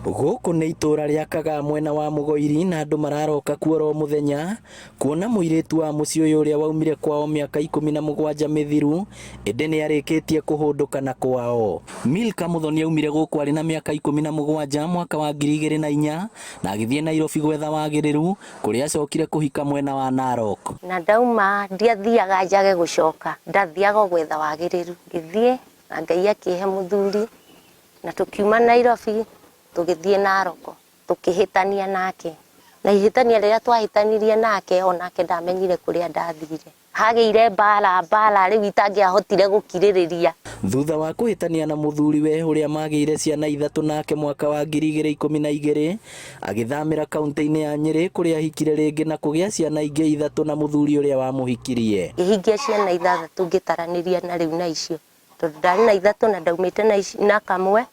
Gũkũ nĩ itura rĩa Kaga mwena wa Mũgoiri na andũ mararoka kuoro muthenya kuona mũirĩtu wa mũciĩ ũyũ ũrĩa waumire kwao mĩaka 17 mĩthiru ĩndĩ nĩ arĩkĩtie kũhũndũka na kwao. Milka Muthoni aumire gũkũ arĩ na mĩaka 17 mwaka wa 2004 na agĩthiĩ Nairobi gwetha wagĩrĩru kũrĩa acokire kũhika mwena wa Narok. Na ndauma ndiathiaga njage gũcoka, ndathiaga gwetha wagĩrĩru, ngĩthiĩ na Ngai akĩhe mũthuri na tukiuma Nairobi tugithie Narok tukihitania nake na ihitania rĩrĩa twahitanirie nake onake ndamenyire kuria ndathire hageire mbara riu itangiahotire gukirĩrĩria. Thutha wa kuhitania na muthuri we uria magĩire ciana 3 nake mwaka wa 2012 agithamira kaunti-inĩ ya Nyeri kuria ahikire rĩngĩ na kũgĩa ciana ingĩ 3 na muthuri uria wamũhikirie. Ihingia ciana 6 ngĩtaranĩria na rĩu na icio tondũ ndarĩ na 3 na ndaumĩte na kamwe.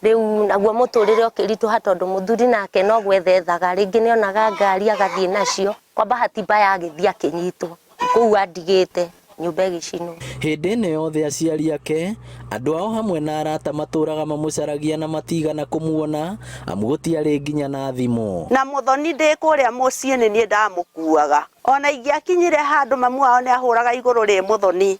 Riu naguo muturire ukirituha tondu muthuri nake no gwethethaga ringi ni onaga ngari agathie nacio kwa bahati mbaya agithia kinyitwo kuu andigite nyumba gicino. Hindi ĩno yothe aciari ake andũ ao hamwe na arata matũraga mamucaragia na matigana kumuona amu gũtiarĩ nginya na thimũ. Na Muthoni ndĩ kũrĩa mũciĩ nĩ niĩ ndamukuaga ona ingĩakinyire handũ mamu wao nĩ ahũraga igũrũ rĩ Muthoni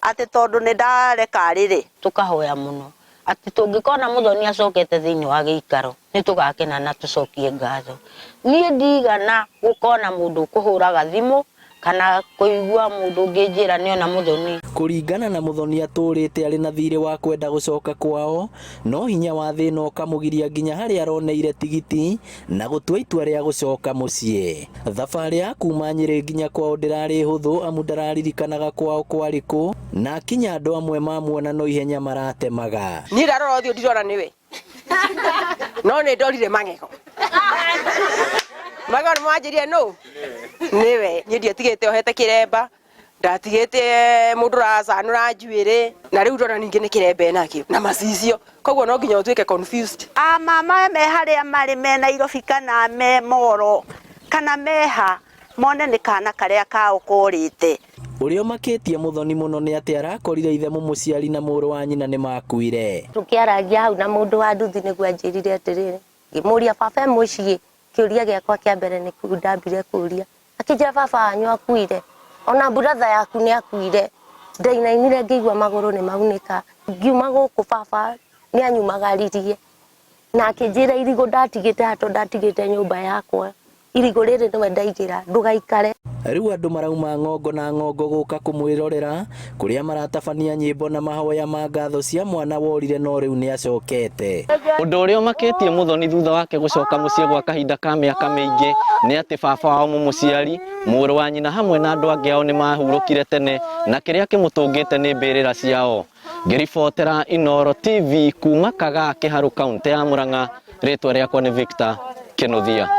ati tondu nĩ ndareka rĩrĩ tukahoya muno ati tungikona Muthoni acokete thiini wa giikaro ni tugakena na tucokie ngatho. Nie ndigana gukona mundu kuhuraga thimu kana kuigua mundu ngijira ni ona Muthoni. Kuringana na Muthoni atũrĩte arĩ na thirĩ wa kwenda gucoka kwao no hinya wa thĩna ũkamũgiria nginya harĩa aroneire tigiti na gũtua itua rĩa gucoka mũciĩ. Thabarĩ ya kuma Nyeri nginya kwao ndĩrarĩ hũthũ amu ndararirikanaga kwao kwarĩ kũ na kinya andũ amwe mamuona no ihenya maratemaga. Niĩ ndarora ũthiũ ndirona nĩwe no nĩ ndorire mang'ego magana mwanjirie no niwe niĩ ndiatigĩte ohete kĩremba ndatigĩte mũndũ racanũra njuĩrĩ na rĩu ndona ningĩ nĩ kĩremba nakĩo na macicio koguo no nginya ũtuĩke confused. Mama me harĩa marĩ me Nairobi kana me Moro kana meha mone nĩ kana karĩa kao kũrĩte. Ũrĩa makĩtie Muthoni mũno nĩ atĩ arakorire ithe mũciari na mũrũ wa nyina nĩ makuire. Tukiaragia hau na mũndũ wa nduthi nĩguo anjĩrire atĩrĩrĩ ngĩmũria baba mũciĩ kĩũria gĩakwa kĩa mbere nĩ ndambire kũria akĩnjĩra baba wanyu akuire ona brother yaku nĩ akuire. Ndainainire ngĩigua magũrũ nĩ maunĩka ngiuma gũkũ baba nĩ anyumagaririe na akĩnjĩra irigũ ndatigĩte hato ndatigĩte nyũmba yakwa irigũ rĩrĩ nĩwe ndaigĩra ndũgaikare. Rĩu andũ marauma ngongo na ngongo gũka kũmwĩrorera kũrĩa maratabania nyĩmbo na mahoya ma ngatho cia mwana worire no rĩu nĩ acokete. Ũndũ ũrĩa ũmakĩtie Muthoni thutha wake gũcoka mũciĩ gwa kahinda ka mĩaka mĩingĩ nĩ atĩ baba wao mũciari mũrũ wa nyina hamwe na andũ angĩ ao nĩ mahurũkire tene na kĩrĩa kĩmũtũngĩte nĩ mbĩrĩra ciao. Ngĩribotera Inooro TV kuma Kaga Kĩharũ kaunti ya Murang'a, rĩtwa rĩakwa nĩ Victor Kĩnuthia.